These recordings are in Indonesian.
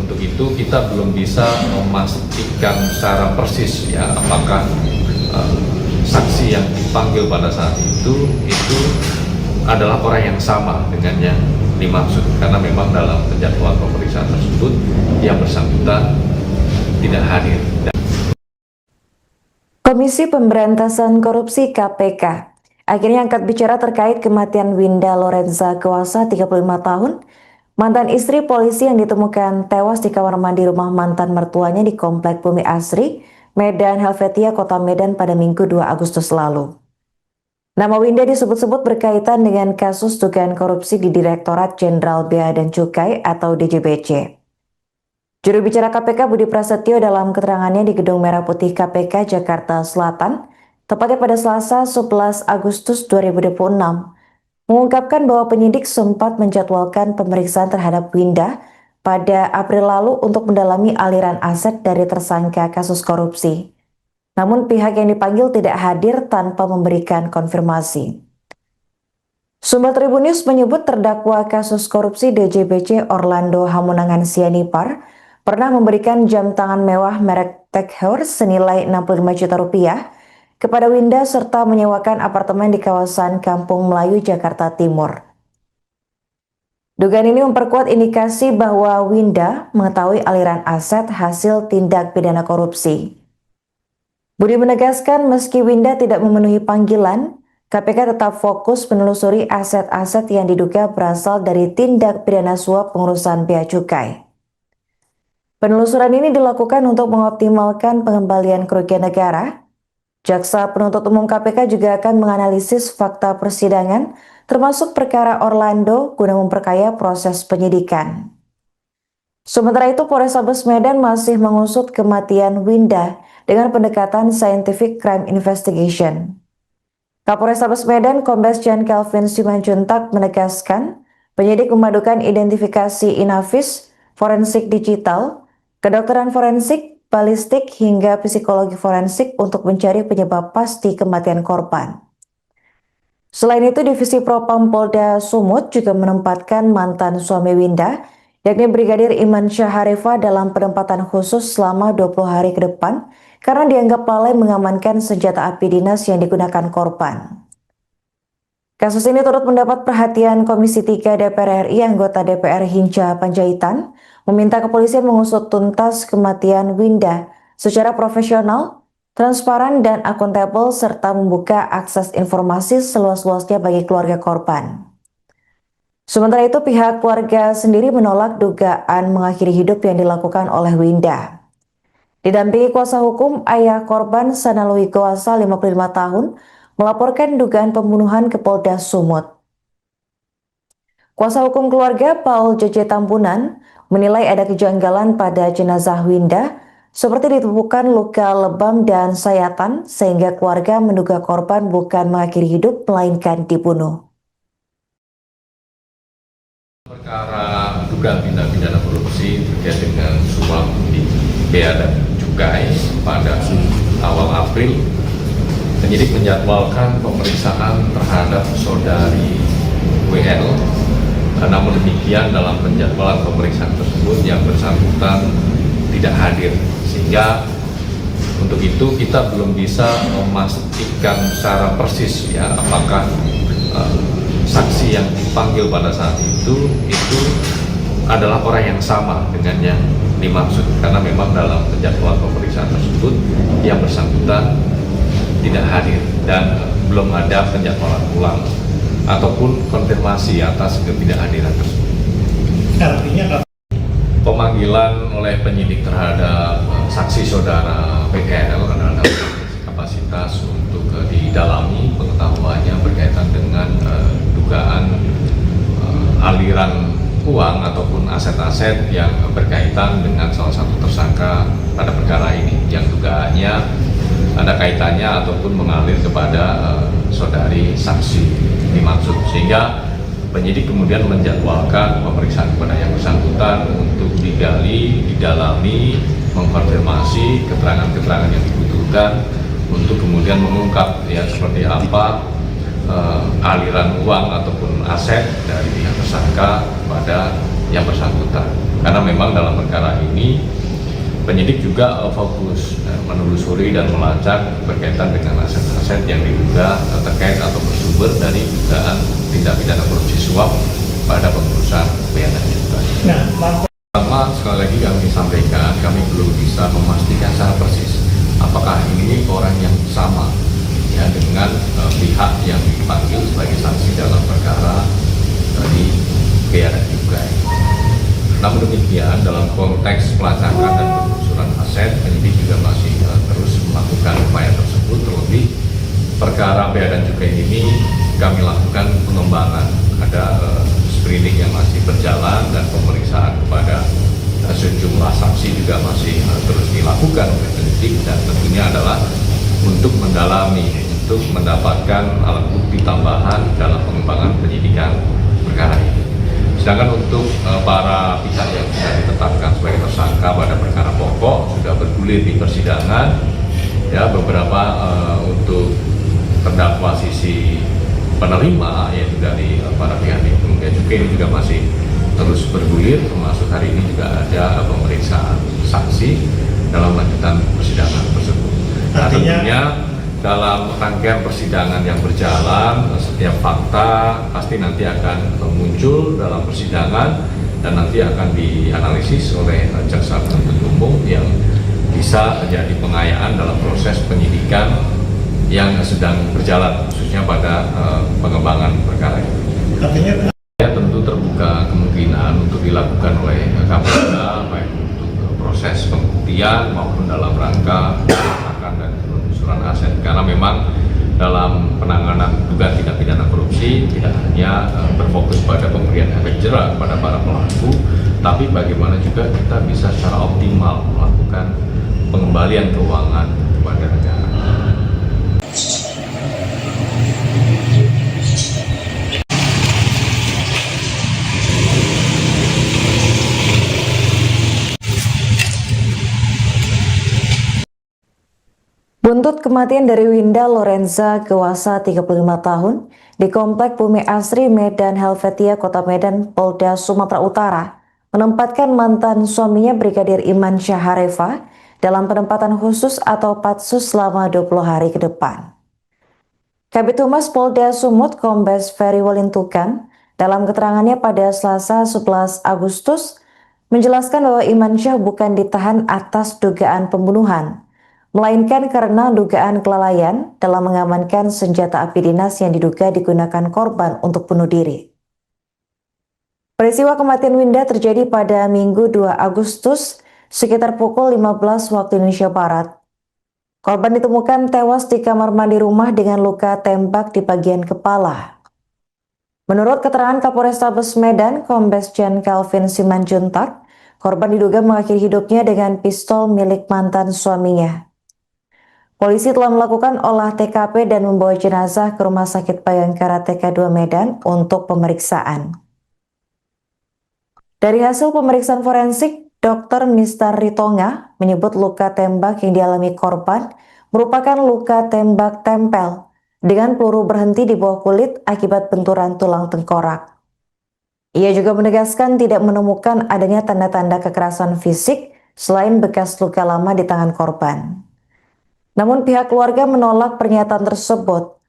Untuk itu kita belum bisa memastikan secara persis ya apakah saksi yang dipanggil pada saat itu adalah orang yang sama dengan yang dimaksud, karena memang dalam penjadwalan pemeriksaan tersebut yang bersangkutan tidak hadir. Komisi Pemberantasan Korupsi KPK akhirnya angkat bicara terkait kematian Winda Lorenza Kuasa, 35 tahun, mantan istri polisi yang ditemukan tewas di kamar mandi rumah mantan mertuanya di Komplek Bumi Asri, Medan Helvetia, Kota Medan pada Minggu 2 Agustus lalu. Nama Winda disebut-sebut berkaitan dengan kasus dugaan korupsi di Direktorat Jenderal Bea dan Cukai atau DJBC. Juru bicara KPK Budi Prasetyo dalam keterangannya di Gedung Merah Putih KPK Jakarta Selatan, tepatnya pada Selasa 11 Agustus 2026, mengungkapkan bahwa penyidik sempat menjadwalkan pemeriksaan terhadap Winda pada April lalu untuk mendalami aliran aset dari tersangka kasus korupsi. Namun pihak yang dipanggil tidak hadir tanpa memberikan konfirmasi. Sumber Tribun News menyebut terdakwa kasus korupsi DJBC Orlando Hamunangan Sianipar pernah memberikan jam tangan mewah merek Tag Heuer senilai 65 juta rupiah kepada Winda serta menyewakan apartemen di kawasan Kampung Melayu, Jakarta Timur. Dugaan ini memperkuat indikasi bahwa Winda mengetahui aliran aset hasil tindak pidana korupsi. Budi menegaskan meski Winda tidak memenuhi panggilan, KPK tetap fokus menelusuri aset-aset yang diduga berasal dari tindak pidana suap pengurusan bea cukai. Penelusuran ini dilakukan untuk mengoptimalkan pengembalian kerugian negara. Jaksa Penuntut Umum KPK juga akan menganalisis fakta persidangan, termasuk perkara Orlando guna memperkaya proses penyidikan. Sementara itu, Polrestabes Medan masih mengusut kematian Winda dengan pendekatan Scientific Crime Investigation. Kapolrestabes Medan Kombes Jan Kelvin Simanjuntak menegaskan, penyidik memadukan identifikasi inafis, forensik digital, kedokteran forensik, balistik, hingga psikologi forensik untuk mencari penyebab pasti kematian korban. Selain itu, Divisi Propam Polda Sumut juga menempatkan mantan suami Winda, yakni Brigadir Iman Syaharifa dalam penempatan khusus selama 20 hari ke depan karena dianggap lalai mengamankan senjata api dinas yang digunakan korban. Kasus ini turut mendapat perhatian Komisi 3 DPR RI. Anggota DPR Hinca Panjaitan meminta kepolisian mengusut tuntas kematian Winda secara profesional, transparan, dan akuntabel serta membuka akses informasi seluas-luasnya bagi keluarga korban. Sementara itu, pihak keluarga sendiri menolak dugaan mengakhiri hidup yang dilakukan oleh Winda. Didampingi kuasa hukum, ayah korban Sanalui Kuasa 55 tahun melaporkan dugaan pembunuhan ke Polda Sumut. Kuasa hukum keluarga Paul JJ Tambunan menilai ada kejanggalan pada jenazah Winda seperti ditemukan luka lebam dan sayatan sehingga keluarga menduga korban bukan mengakhiri hidup melainkan dibunuh. Perkara dugaan tindak pidana korupsi terkait dengan suap di bea dan cukai pada awal April, penyidik menjadwalkan pemeriksaan terhadap saudari WL. Namun demikian dalam penjadwalan pemeriksaan tersebut yang bersangkutan tidak hadir, sehingga untuk itu kita belum bisa memastikan secara persis ya apakah saksi yang dipanggil pada saat itu adalah orang yang sama dengan yang dimaksud, karena memang dalam penjadwalan pemeriksaan tersebut yang bersangkutan tidak hadir dan belum ada penjadwalan ulang ataupun konfirmasi atas ketidakhadiran tersebut. Artinya pemanggilan oleh penyidik terhadap saksi saudara PKL adalah kapasitas untuk didalami pengetahuannya berkaitan dengan dugaan aliran uang ataupun aset-aset yang berkaitan dengan salah satu tersangka pada perkara ini yang dugaannya ada kaitannya ataupun mengalir kepada saudari saksi dimaksud, sehingga penyidik kemudian menjadwalkan pemeriksaan kepada yang bersangkutan untuk digali, didalami, mengkonfirmasi keterangan-keterangan yang dibutuhkan untuk kemudian mengungkap ya seperti apa aliran uang ataupun aset dari pihak tersangka pada yang bersangkutan. Karena memang dalam perkara ini penyidik juga fokus menelusuri dan melacak berkaitan dengan aset-aset yang diduga terkait atau bersumber dari dugaan tindak pidana korupsi suap pada pengurusan bea dan cukai. Nah, Pertama, sekali lagi kami sampaikan, kami belum bisa memastikan secara persis apakah ini orang yang sama ya dengan pihak yang dipanggil sebagai saksi dalam perkara dari bea dan cukai. Namun demikian, dalam konteks pelacakan dan penelusuran aset, penyidik juga masih terus melakukan upaya tersebut. Terlebih perkara bea dan cukai ini kami lakukan pengembangan, ada screening yang masih berjalan dan pemeriksaan kepada sejumlah saksi juga masih terus dilakukan oleh penyidik, dan tentunya adalah untuk mendalami, untuk mendapatkan alat bukti tambahan dalam pengembangan penyidikan perkara ini. Sedangkan untuk para pihak yang sudah ditetapkan sebagai tersangka pada perkara pokok sudah bergulir di persidangan, ya beberapa untuk terdakwa sisi penerima yaitu dari para pihak di Bea Cukai ini juga masih terus bergulir, termasuk hari ini juga ada pemeriksaan saksi dalam lanjutan persidangan tersebut. Nah, tentunya dalam rangkaian persidangan yang berjalan, setiap fakta pasti nanti akan muncul dalam persidangan dan nanti akan dianalisis oleh jaksa penuntut umum yang bisa jadi pengayaan dalam proses penyidikan yang sedang berjalan, khususnya pada pengembangan perkara ini. artinya Ya, tentu terbuka kemungkinan untuk dilakukan oleh KPK baik untuk proses pembuktian maupun dalam rangka pelacakan dan penelusuran aset, karena memang dalam penanganan dugaan tindak pidana korupsi tidak hanya berfokus pada pemberian efek jerah kepada para pelaku, tapi bagaimana juga kita bisa secara optimal melakukan pengembalian keuangan kepada negara. Buntut kematian dari Winda Lorenza Gewasa 35 tahun di Komplek Bumi Asri Medan Helvetia, Kota Medan, Polda Sumatera Utara, menempatkan mantan suaminya Brigadir Iman Syahareva dalam penempatan khusus atau patsus selama 20 hari ke depan. Kabid Humas Polda Sumut Kombes Ferry Walintukan dalam keterangannya pada Selasa 11 Agustus menjelaskan bahwa Iman Syah bukan ditahan atas dugaan pembunuhan, melainkan karena dugaan kelalaian dalam mengamankan senjata api dinas yang diduga digunakan korban untuk bunuh diri. Peristiwa kematian Winda terjadi pada Minggu 2 Agustus sekitar pukul 15 waktu Indonesia Barat. Korban ditemukan tewas di kamar mandi rumah dengan luka tembak di bagian kepala. Menurut keterangan Kapolrestabes Medan, Kombes Jen Calvin Simanjuntak, korban diduga mengakhiri hidupnya dengan pistol milik mantan suaminya. Polisi telah melakukan olah TKP dan membawa jenazah ke Rumah Sakit Bayangkara TK2 Medan untuk pemeriksaan. Dari hasil pemeriksaan forensik, Dr. Mistar Ritonga menyebut luka tembak yang dialami korban merupakan luka tembak tempel dengan peluru berhenti di bawah kulit akibat benturan tulang tengkorak. Ia juga menegaskan tidak menemukan adanya tanda-tanda kekerasan fisik selain bekas luka lama di tangan korban. Namun pihak keluarga menolak pernyataan tersebut.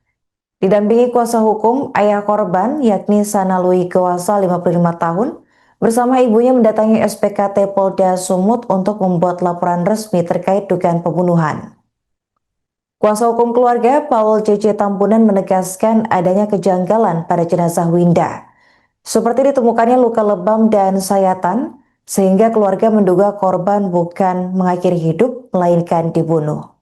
Didampingi kuasa hukum, ayah korban yakni Sanalui Gewasa 55 tahun bersama ibunya mendatangi SPKT Polda Sumut untuk membuat laporan resmi terkait dugaan pembunuhan. Kuasa hukum keluarga Paul JJ Tambunan menegaskan adanya kejanggalan pada jenazah Winda, seperti ditemukannya luka lebam dan sayatan, sehingga keluarga menduga korban bukan mengakhiri hidup melainkan dibunuh.